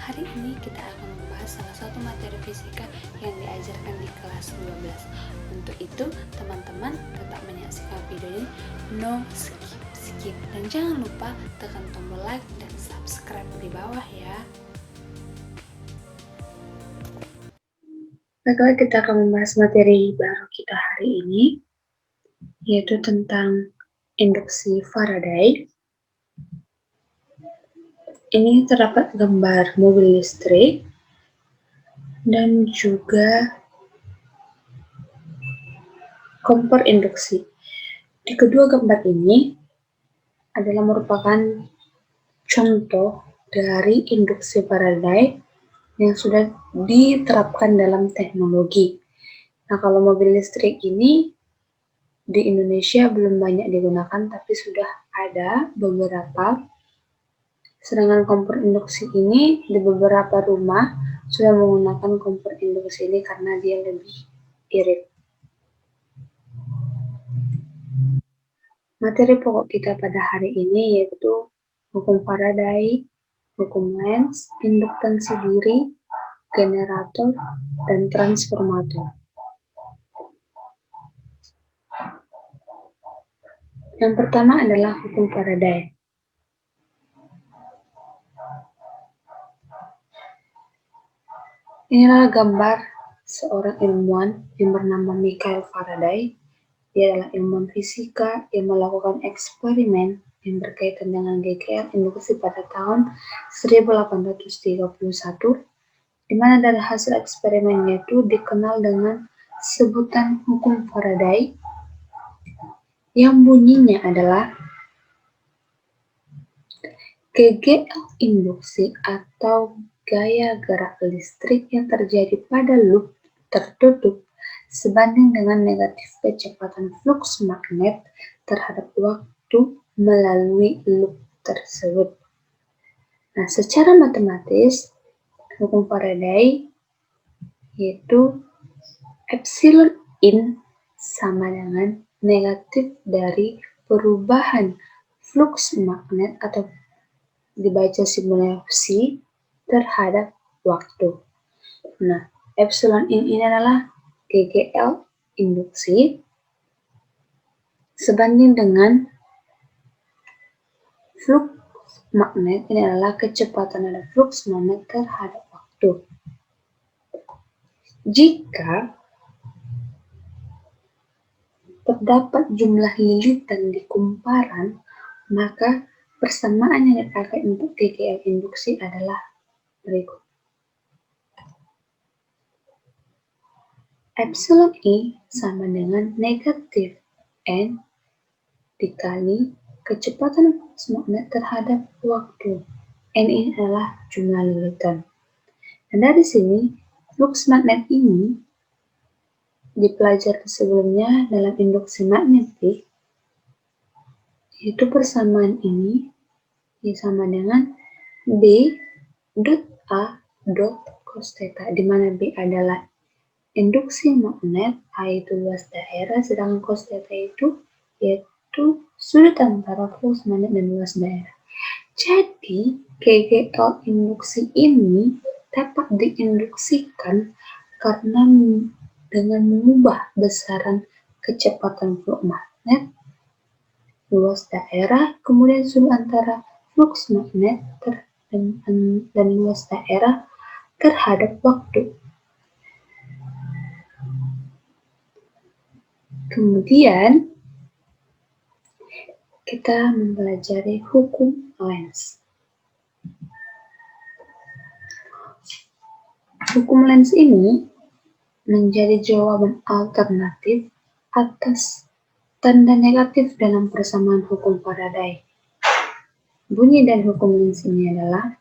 Hari ini kita akan membahas salah satu materi fisika yang diajarkan di kelas 12. Untuk itu, teman-teman tetap menyaksikan video ini, no skip. Dan jangan lupa tekan tombol like dan subscribe di bawah ya. Baiklah, kita akan membahas materi baru kita hari ini, yaitu tentang induksi Faraday. Ini terdapat gambar mobil listrik dan juga kompor induksi. Di kedua gambar ini adalah merupakan contoh dari induksi Faraday yang sudah diterapkan dalam teknologi. Nah, kalau mobil listrik ini di Indonesia belum banyak digunakan, tapi sudah ada beberapa. Sedangkan kompor induksi ini di beberapa rumah sudah menggunakan kompor induksi ini karena dia lebih irit. Materi pokok kita pada hari ini yaitu hukum Faraday, hukum Lenz, induktansi diri, generator, dan transformator. Yang pertama adalah hukum Faraday. Inilah gambar seorang ilmuwan yang bernama Michael Faraday. Dia adalah ilmuwan fisika yang melakukan eksperimen yang berkaitan dengan GGL induksi pada tahun 1831, di mana dari hasil eksperimennya itu dikenal dengan sebutan hukum Faraday, yang bunyinya adalah GGL induksi atau gaya gerak listrik yang terjadi pada loop tertutup sebanding dengan negatif kecepatan flux magnet terhadap waktu melalui loop tersebut. Nah, secara matematis, hukum Faraday yaitu epsilon in sama dengan negatif dari perubahan flux magnet atau dibaca simulasi terhadap waktu. Nah, epsilon in ini adalah GGL induksi sebanding dengan flux magnet, ini adalah kecepatan dari flux magnet terhadap waktu. Jika terdapat jumlah lilitan di kumparan, maka persamaan yang dipakai untuk GGL induksi adalah berikut. Epsilon I sama dengan negatif N dikali kecepatan flux magnet terhadap waktu. N ini adalah jumlah lilitan. Dan dari sini, flux magnet ini dipelajari sebelumnya dalam induksi magnetik, yaitu persamaan ini sama dengan B dot A dot cos theta, di mana B adalah induksi magnet, A itu luas daerah, sedangkan cos theta itu yaitu sudut antara flux magnet dan luas daerah. Jadi, GGL induksi ini dapat diinduksikan karena dengan mengubah besaran kecepatan flux magnet, luas daerah, kemudian sudut antara flux magnet dan luas daerah terhadap waktu. Kemudian kita mempelajari hukum Lenz. Hukum Lenz ini menjadi jawaban alternatif atas tanda negatif dalam persamaan hukum Faraday. Bunyi dan hukum Lenz ini adalah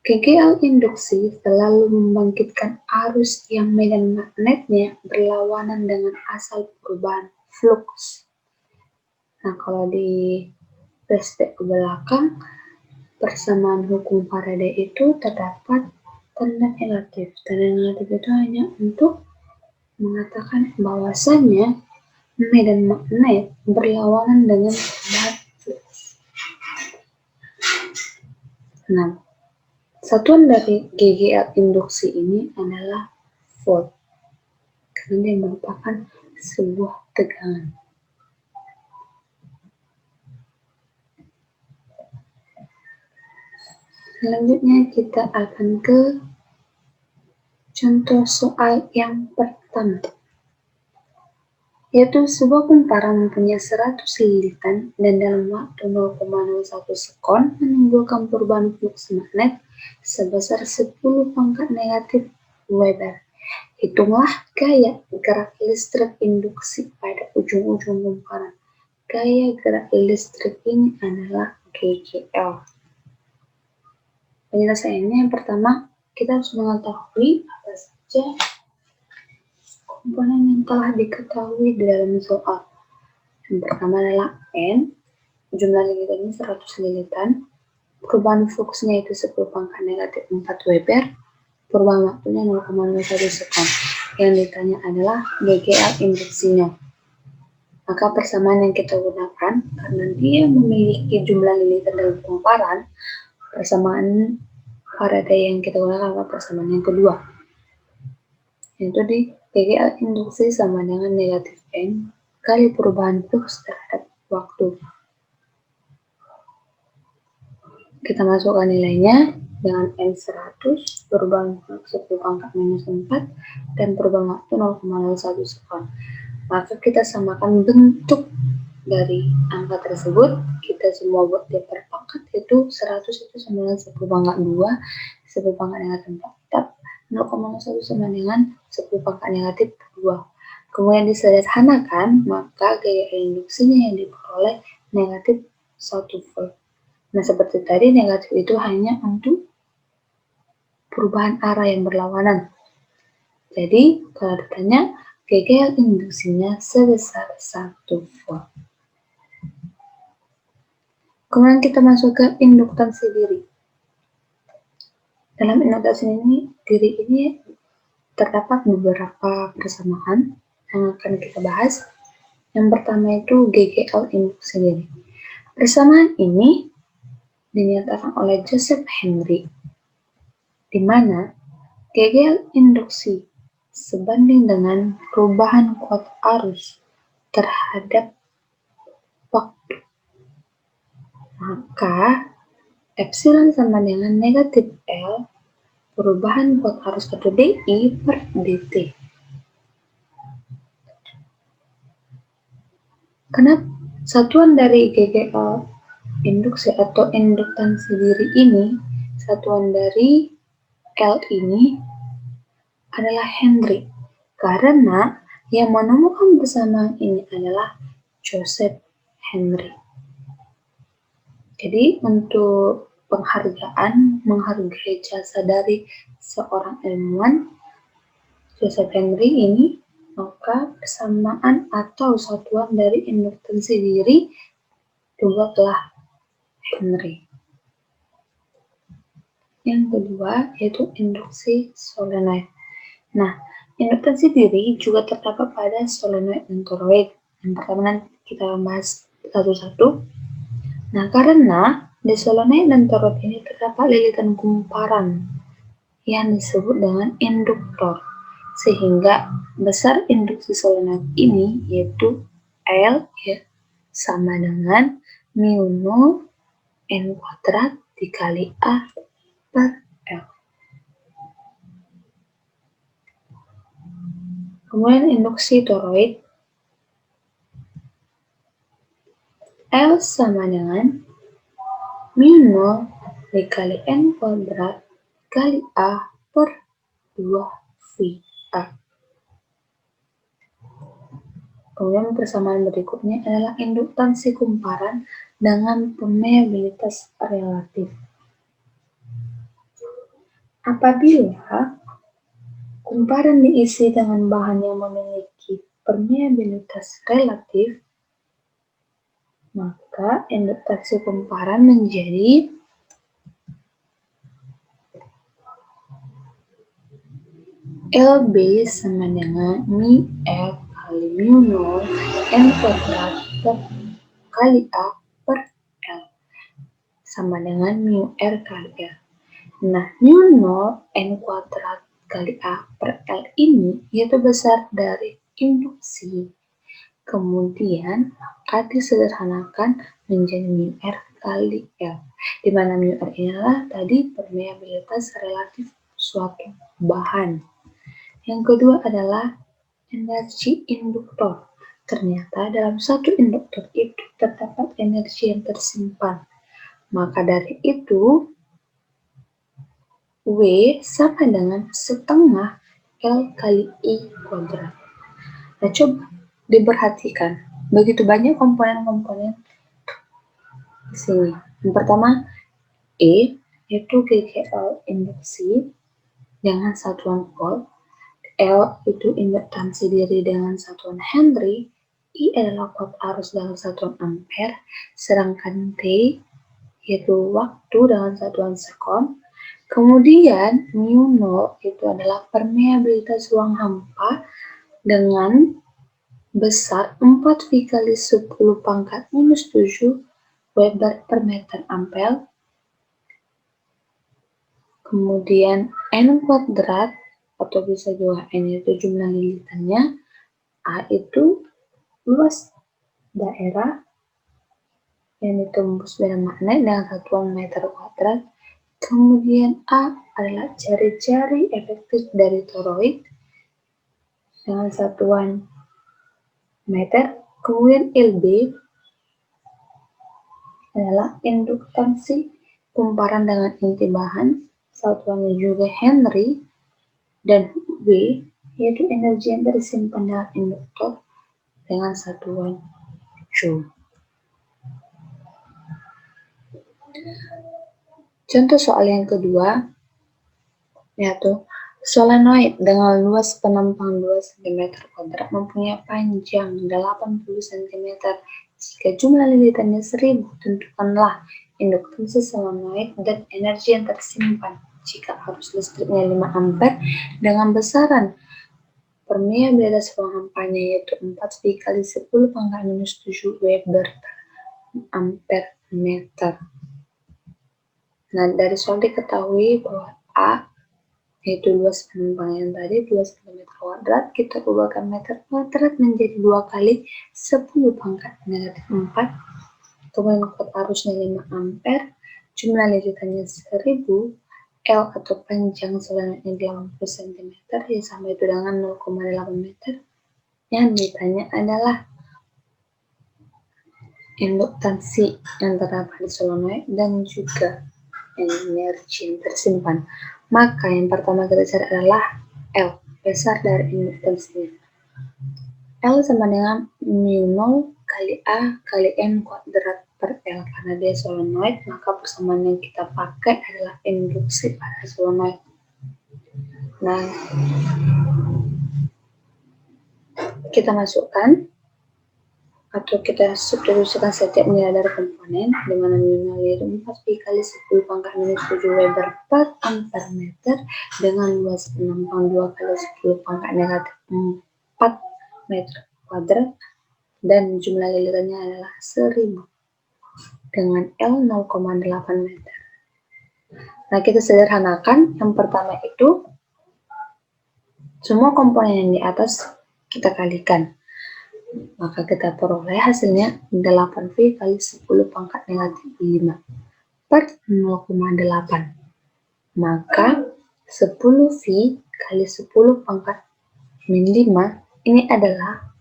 GGL induksi selalu membangkitkan arus yang medan magnetnya berlawanan dengan asal perubahan flux. Nah, kalau di flashback ke belakang, persamaan hukum Faraday itu terdapat tanda negatif. Tanda negatif itu hanya untuk mengatakan bahwasannya medan magnet berlawanan dengan perubahan flux. Nah, Satuan dari GGL induksi ini adalah volt, karena dia merupakan sebuah tegangan. Selanjutnya kita akan ke contoh soal yang pertama, yaitu sebuah kumparan mempunyai 100 lilitan dan dalam waktu 0,01 sekon menimbulkan perubahan flux magnet sebesar 10 pangkat negatif Weber. Hitunglah gaya gerak listrik induksi pada ujung-ujung kumparan. Gaya gerak listrik ini adalah GGL. Penyelesaiannya yang pertama, kita harus mengetahui apa saja komponen yang telah diketahui di dalam soal. Yang pertama adalah N, jumlah lilitannya 100 lilitan, perubahan fluksnya itu 10 pangkat negatif 4 Weber, perubahan waktunya 0,01 sekon. Yang ditanya adalah GGL induksinya. Maka persamaan yang kita gunakan, karena dia memiliki jumlah lilitan dalam kumparan, persamaan Faraday yang kita gunakan adalah persamaan yang kedua, yaitu di GGL induksi sama dengan negatif N kali perubahan flux terhadap waktu. Kita masukkan nilainya dengan N100, perubahan flux 10 pangkat minus 4, dan perubahan waktu 0,01 sekon. Maka kita samakan bentuk dari angka tersebut, kita semua buat dia per pangkat, yaitu 100 itu sama dengan 10 pangkat 2, 10 pangkat negatif 4, 0,01 sama dengan 10 pangkat negatif 2. Kemudian disederhanakan, maka gaya induksinya yang diperoleh negatif 1 volt. Nah, seperti tadi, negatif itu hanya untuk perubahan arah yang berlawanan. Jadi, kalau ditanya, GGL induksinya sebesar 1 volt. Kemudian kita masuk ke induktansi diri. Dalam induktansi diri ini terdapat beberapa persamaan yang akan kita bahas. Yang pertama itu GGL induksi diri. Persamaan ini dinyatakan oleh Joseph Henry, di mana GGL induksi sebanding dengan perubahan kuat arus terhadap waktu. Maka epsilon sama dengan negatif L perubahan kuat arus atau DI per DT. Kenapa satuan dari GGL induksi atau induktansi diri ini, satuan dari L ini adalah Henry, karena yang menemukan persamaan ini adalah Joseph Henry. Jadi untuk menghargai jasa dari seorang ilmuwan Joseph Henry ini, maka persamaan atau satuan dari induktansi diri dibuatlah Henry. Yang kedua yaitu induksi solenoid. Nah, induktansi diri juga terdapat pada solenoid dan toroid. Yang pertama nanti kita bahas satu-satu. Nah, karena di solenoid dan toroid ini terdapat lilitan kumparan yang disebut dengan induktor, sehingga besar induksi solenoid ini yaitu L sama dengan mu 0 N kuadrat dikali A per L. Kemudian induksi toroid, L sama dengan mu 0 dikali N kuadrat kali A per 2VA. Kemudian persamaan berikutnya adalah induktansi kumparan dengan permeabilitas relatif. Apabila kumparan diisi dengan bahan yang memiliki permeabilitas relatif, maka induktansi kumparan menjadi LB sama dengan mu F kali mu 0 N kuadrat kali A per L sama dengan mu R kali L. Nah, mu 0 N kuadrat kali A per L ini yaitu besar dari induksi. Kemudian A disederhanakan menjadi mu R kali L, di mana mu R inilah tadi permeabilitas relatif suatu bahan. Yang kedua adalah energi induktor. Ternyata dalam satu induktor itu terdapat energi yang tersimpan. Maka dari itu, W sama dengan setengah L kali I kuadrat. Nah, coba diperhatikan, begitu banyak komponen-komponen di sini. Yang pertama, E, yaitu GKL induksi dengan satuan volt, L itu induktansi diri dengan satuan Henry, I adalah kuat arus dengan satuan ampere, sedangkan T yaitu waktu dengan satuan sekon. Kemudian mu 0 itu adalah permeabilitas ruang hampa dengan besar 4V kali 10 pangkat minus 7 Weber per meter ampere. Kemudian N kuadrat atau bisa juga N itu jumlah lilitannya, A itu luas daerah yang ditembus medan magnet dengan satuan meter kuadrat. Kemudian A adalah jari-jari efektif dari toroid dengan satuan meter. Kemudian LB adalah induktansi kumparan dengan inti bahan, satuannya juga Henry, dan W yaitu energi yang tersimpan dalam induktor dengan satuan Joule. Contoh soal yang kedua yaitu solenoid dengan luas penampang 2 cm kuadrat mempunyai panjang 80 cm. Jika jumlah lilitannya 1000, tentukanlah induktansi solenoid dan energi yang tersimpan. Jika arus listriknya 5 ampere dengan besaran permeabilitas ruang hampanya yaitu 4V kali 10 pangkat minus 7 Weber per ampere meter. Nah, dari soal diketahui bahwa A yaitu luas penampang yang tadi 2 cm kuadrat, kita ubahkan meter kuadrat menjadi 2 kali 10 pangkat negatif 4, kemudian kuat arusnya 5 ampere, jumlah lilitannya 1000, L atau panjang solenoidnya 80 cm, ya sama itu dengan 0,8 meter. Yang ditanya adalah induktansi yang terdapat di solenoid dan juga energi yang tersimpan. Maka yang pertama kita cari adalah L, besar dari induktansinya. L sama dengan mu 0 kali A kali M kuadrat per L. Karena dia solenoid, maka persamaan yang kita pakai adalah induksi pada solenoid. Nah, kita masukkan atau kita substitusikan setiap nilai dari komponen, di mana mu 0 yaitu 4V kali 10 pangkat minus 7 Weber per ampere meter dengan luas penampang 2 kali 10 pangkat negatif 4 meter kuadrat, dan jumlah lilitannya adalah 1000 dengan L 0,8 meter. Nah, kita sederhanakan. Yang pertama itu semua komponen yang di atas kita kalikan. Maka kita peroleh hasilnya 8V kali 10 pangkat negatif 5 per 0,8. Maka 10V kali 10 pangkat min 5 ini adalah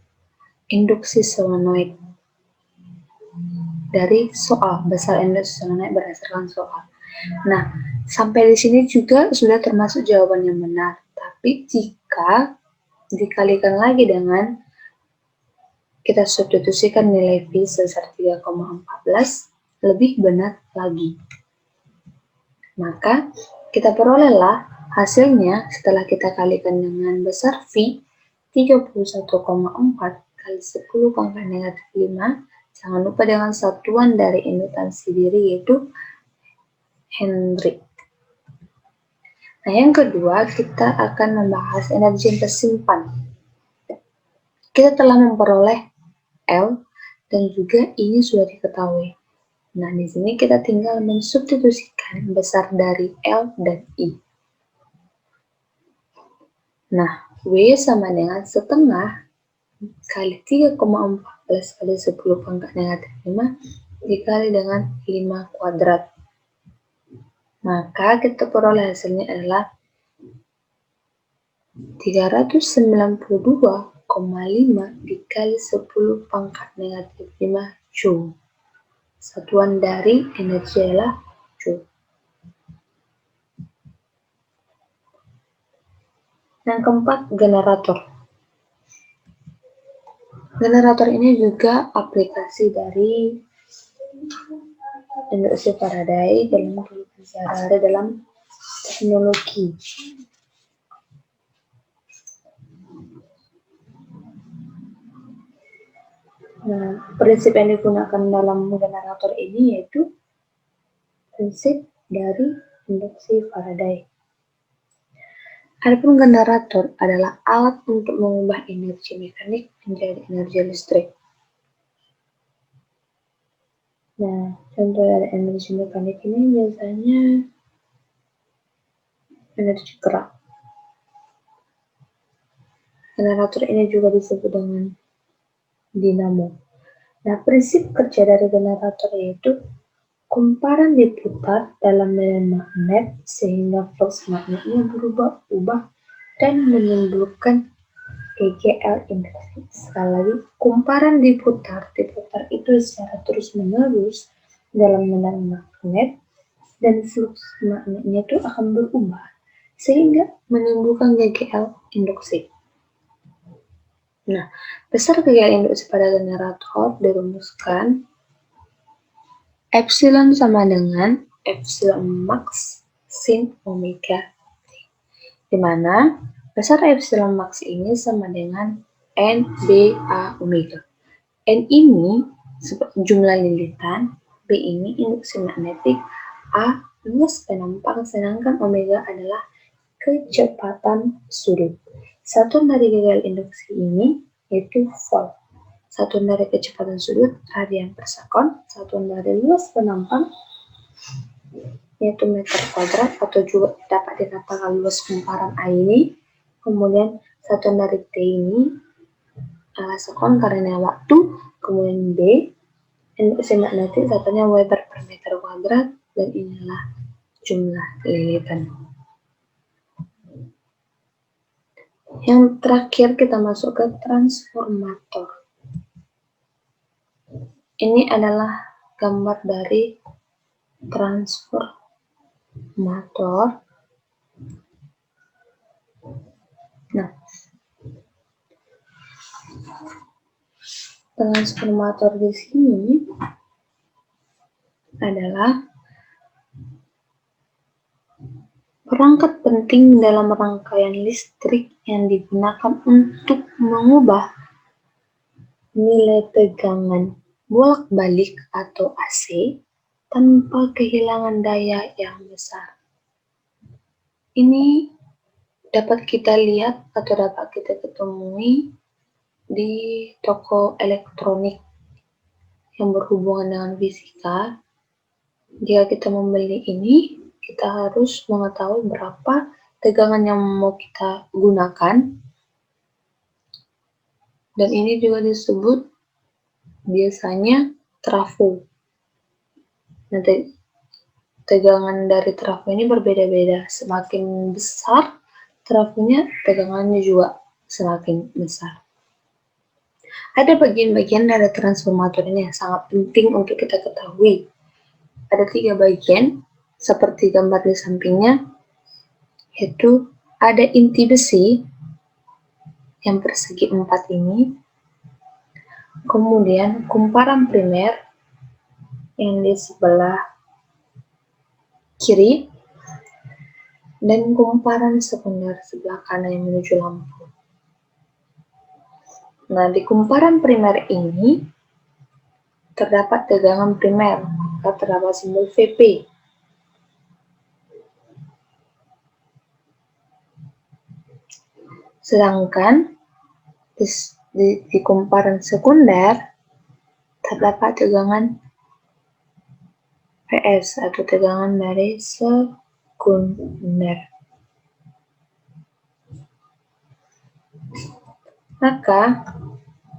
induksi solenoid dari soal, besar induksi solenoid berdasarkan soal. Nah, sampai di sini juga sudah termasuk jawaban yang benar. Tapi jika dikalikan lagi dengan kita substitusikan nilai V sebesar 3,14, lebih benar lagi. Maka kita perolehlah hasilnya setelah kita kalikan dengan besar V 31,4 kali 10 pangkat negatif 5. Jangan lupa dengan satuan dari induktansi diri yaitu Henry. Nah, yang kedua kita akan membahas energi yang tersimpan. Kita telah memperoleh L dan juga ini sudah diketahui. Nah, di sini kita tinggal mensubstitusikan besar dari L dan I. Nah, W sama dengan setengah kali 3,14 kali 10 pangkat negatif 5 dikali dengan 5 kuadrat. Maka kita peroleh hasilnya adalah 392,5 dikali 10 pangkat negatif 5 Joule. Satuan dari energi adalah Joule. Yang keempat, generator. Generator ini juga aplikasi dari induksi Faraday dalam kehidupan sehari-hari dalam teknologi. Nah, prinsip yang digunakan dalam generator ini yaitu prinsip dari induksi Faraday. Adapun generator adalah alat untuk mengubah energi mekanik menjadi energi listrik. Nah, contoh dari energi mekanik ini biasanya energi gerak. Generator ini juga disebut dengan dinamo. Nah, prinsip kerja dari generator yaitu kumparan diputar dalam medan magnet sehingga flux magnetnya berubah-ubah dan menimbulkan EGL induksi. Sekali lagi, kumparan diputar itu secara terus-menerus dalam medan magnet dan flux magnetnya itu akan berubah sehingga menimbulkan GGL induksi. Nah, besar GGL induksi pada generator dirumuskan epsilon sama dengan epsilon max sin omega T, di mana besar epsilon max ini sama dengan NBA omega. N ini jumlah lilitan, B ini induksi magnetik, A luas penampang, sedangkan omega adalah kecepatan sudut. Satuan dari GGL induksi ini yaitu volt. Satuan dari kecepatan sudut radian per sekon, satuan dari luas penampang yaitu meter kuadrat atau juga dapat dikatakan luas kumparan A ini. Kemudian satuan dari T ini adalah sekon karena waktu. Kemudian B induksi magnetik satunya Weber per meter kuadrat, dan inilah jumlah lilitan. Yang terakhir kita masuk ke transformator. Ini adalah gambar dari transformator. Nah, transformator di sini adalah perangkat penting dalam rangkaian listrik yang digunakan untuk mengubah nilai tegangan bolak-balik atau AC tanpa kehilangan daya yang besar. Ini dapat kita lihat atau dapat kita ketemui di toko elektronik yang berhubungan dengan fisika. Jika kita membeli ini, kita harus mengetahui berapa tegangan yang mau kita gunakan. Dan ini juga disebut biasanya trafo. Nanti tegangan dari trafo ini berbeda-beda. Semakin besar trafonya, tegangannya juga semakin besar. Ada bagian-bagian dari transformator ini yang sangat penting untuk kita ketahui. Ada 3 bagian seperti gambar di sampingnya, yaitu ada inti besi yang persegi 4 ini, kemudian kumparan primer yang di sebelah kiri, dan kumparan sekunder sebelah kanan yang menuju lampu. Nah, di kumparan primer ini terdapat tegangan primer, maka terdapat simbol Vp. Sedangkan di kumparan sekunder terdapat tegangan Vs atau tegangan dari sekunder. Maka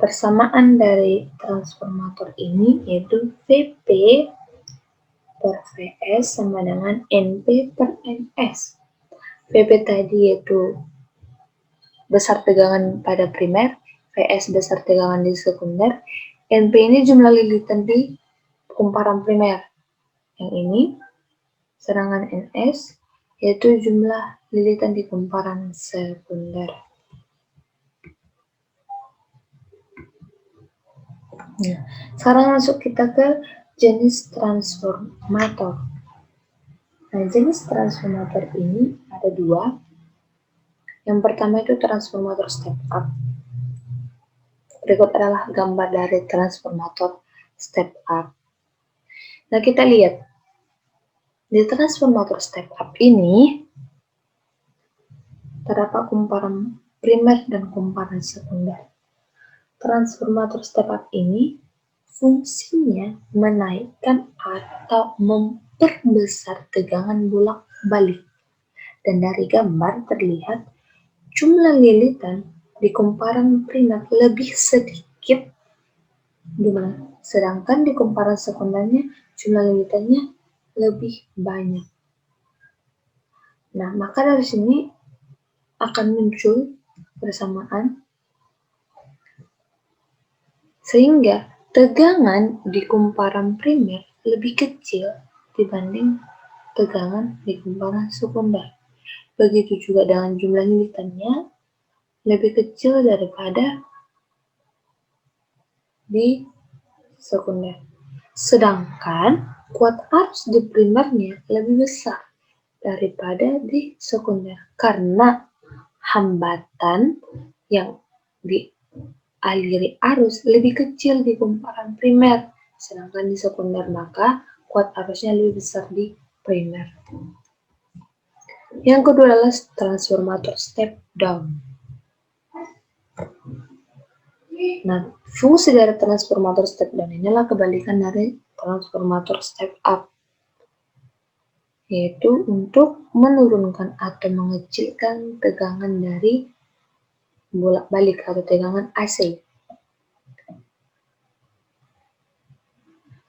persamaan dari transformator ini yaitu Vp per Vs sama dengan Np per Ns. Vp tadi yaitu besar tegangan pada primer, Vs besar tegangan di sekunder, Np ini jumlah lilitan di kumparan primer. Yang ini, sedangkan Ns yaitu jumlah lilitan di kumparan sekunder. Nah, sekarang masuk kita ke jenis transformator. Nah, jenis transformator ini ada dua. Yang pertama itu transformator step up. Berikut adalah gambar dari transformator step up. Nah, kita lihat. Di transformator step up ini, terdapat kumparan primer dan kumparan sekunder. Transformator step up ini fungsinya menaikkan atau memperbesar tegangan bolak-balik. Dan dari gambar terlihat jumlah lilitan di kumparan primer lebih sedikit, sedangkan di kumparan sekundernya jumlah lilitannya lebih banyak. Nah, maka dari sini akan muncul persamaan sehingga tegangan di kumparan primer lebih kecil dibanding tegangan di kumparan sekunder. Begitu juga dengan jumlah lilitannya lebih kecil daripada di sekunder. Sedangkan kuat arus di primernya lebih besar daripada di sekunder karena hambatan yang dialiri arus lebih kecil di kumparan primer, sedangkan di sekunder maka kuat arusnya lebih besar di primer. Yang kedua adalah transformator step down. Nah, fungsi dari transformator step down inilah kebalikan dari transformator step up, yaitu untuk menurunkan atau mengecilkan tegangan dari bolak-balik atau tegangan AC.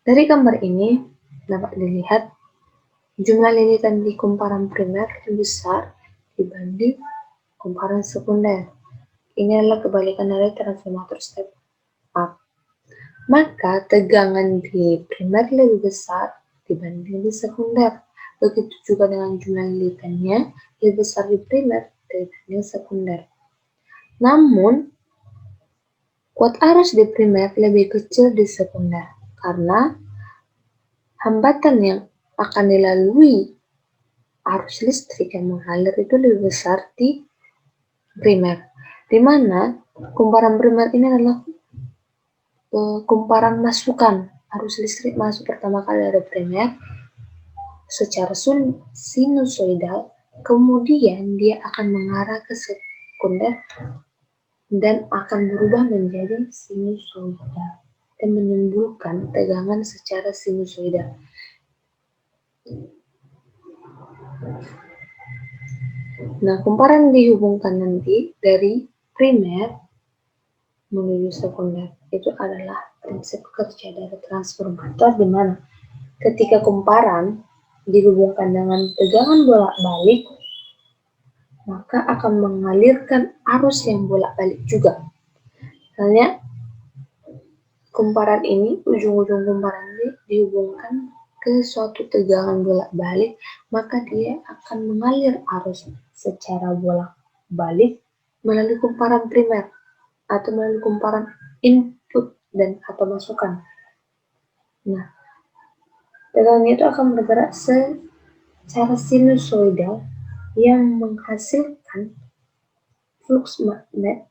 Dari gambar ini dapat dilihat jumlah lilitan di kumparan primer lebih besar dibanding kumparan sekunder. Ini adalah kebalikan dari transformator step up. Maka tegangan di primer lebih besar dibanding di sekunder. Begitu juga dengan jumlah lilitannya lebih besar di primer dibanding sekunder. Namun, kuat arus di primer lebih kecil di sekunder karena hambatan yang akan dilalui arus listrik yang mengalir itu lebih besar di primer, di mana kumparan primer ini adalah kumparan masukan arus listrik masuk pertama kali dari primer secara sinusoidal, kemudian dia akan mengarah ke sekunder dan akan berubah menjadi sinusoidal dan menimbulkan tegangan secara sinusoidal. Nah, kumparan dihubungkan nanti dari primer menuju sekunder. Itu adalah prinsip kerja dari transformator, di mana ketika kumparan dihubungkan dengan tegangan bolak-balik, maka akan mengalirkan arus yang bolak-balik juga. Misalnya, kumparan ini, ujung-ujung kumparan ini dihubungkan ke suatu tegangan bolak-balik, maka dia akan mengalir arus secara bolak-balik melalui kumparan primer atau melalui kumparan input dan atau masukan. Nah, tegangan itu akan bergerak secara sinusoidal yang menghasilkan flux magnet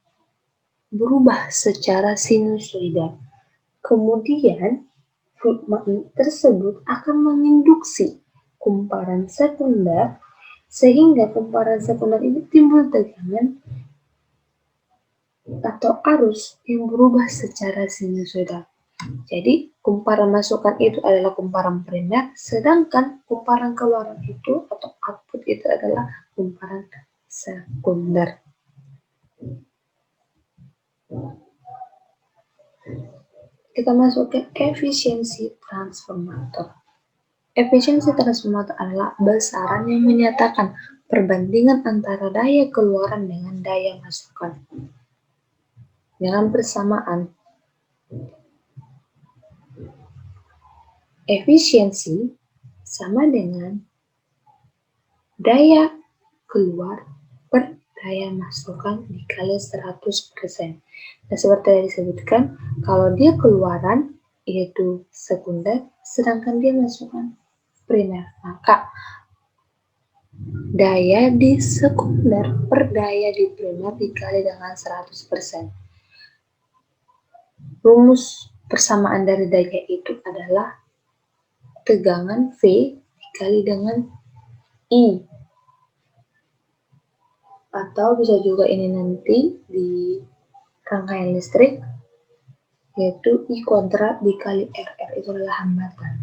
berubah secara sinusoidal. Kemudian, flux magnet tersebut akan menginduksi kumparan sekunder sehingga kumparan sekunder ini timbul tegangan atau arus yang berubah secara sinusoidal. Jadi kumparan masukan itu adalah kumparan primer, sedangkan kumparan keluaran itu atau output itu adalah kumparan sekunder. Kita masuk ke efisiensi transformator. Efisiensi transformator adalah besaran yang menyatakan perbandingan antara daya keluaran dengan daya masukan. Dengan bersamaan, efisiensi sama dengan daya keluar per daya masukan dikali 100%. Nah, seperti yang disebutkan, kalau dia keluaran yaitu sekunder, sedangkan dia masukan primer, maka daya di sekunder per daya di primer dikali dengan 100%. Rumus persamaan dari daya itu adalah tegangan V dikali dengan I. Atau bisa juga ini nanti di rangkaian listrik, yaitu I kontra dikali RR, itu adalah hambatan.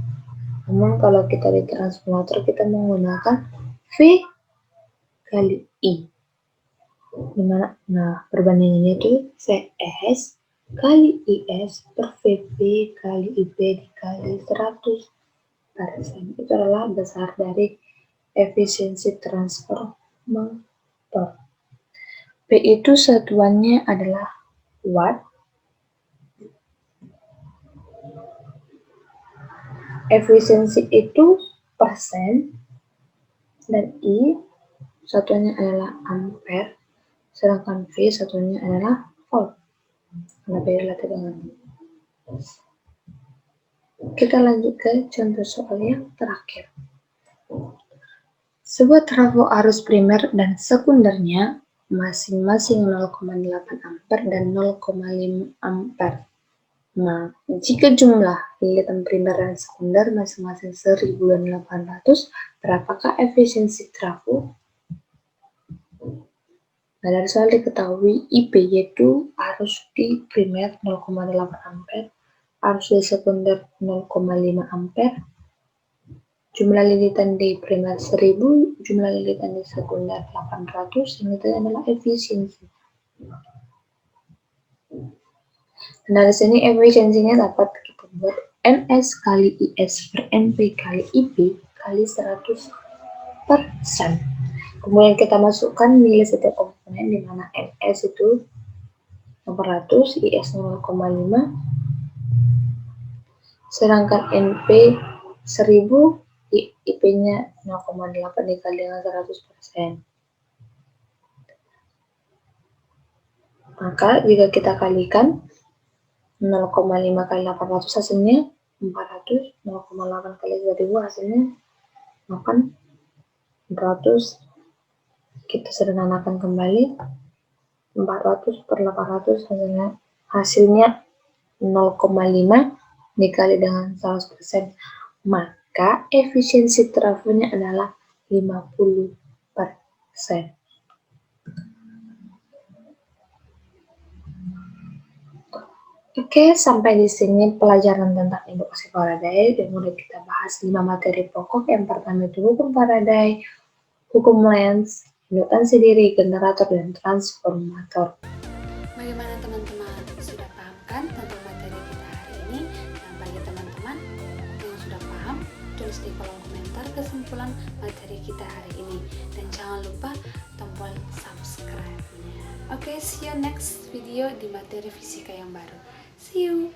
Namun kalau kita di transformator, kita menggunakan V kali I. Dimana, nah perbandingannya itu Vs kali Is per Vp kali Ip dikali 100%. Itu adalah besar dari efisiensi transformator. P itu satuannya adalah watt. Efisiensi itu persen, dan I satuannya adalah ampere, sedangkan V satuannya adalah volt. Nah, kita lanjut ke contoh soal yang terakhir. Sebuah trafo arus primer dan sekundernya masing-masing 0,8 ampere dan 0,5 ampere. Nah, jika jumlah lilitan primer dan sekunder masing-masing 1000 dan 800, berapakah efisiensi trafo? Nah, dari soal diketahui IP yaitu arus di primer 0,8 ampere, arus di sekunder 0,5 ampere, jumlah lilitan di primer 1000, jumlah lilitan di sekunder 800, ini adalah efisiensi. Nah, di sini efisiensinya dapat kita buat NS kali IS per NP kali IP kali 100%. Kemudian kita masukkan nilai setiap komponen, di mana NS itu 800, IS 0,5, sedangkan NP 1000, IP-nya 0,8 dikali dengan 100%. Maka jika kita kalikan 0,5 kali 800 hasilnya 400, 0,8 kali 1000 hasilnya 400. Kita sederhanakan kembali, 400 per 800 hasilnya 0,5 dikali dengan 100%, maka efisiensi trafonya adalah 50%. Oke, sampai di sini pelajaran tentang indukasi Faraday, dan mulai kita bahas 5 materi pokok. Yang pertama itu hukum Faraday, hukum Lenz, indukansi diri, generator, dan transformator. Bagaimana teman-teman? Sudah paham kan tentang materi kita hari ini? Dan bagi teman-teman yang sudah paham, tulis di kolom komentar kesimpulan materi kita hari ini. Dan jangan lupa tombol subscribe-nya. Oke, see you next video di materi fisika yang baru. See you!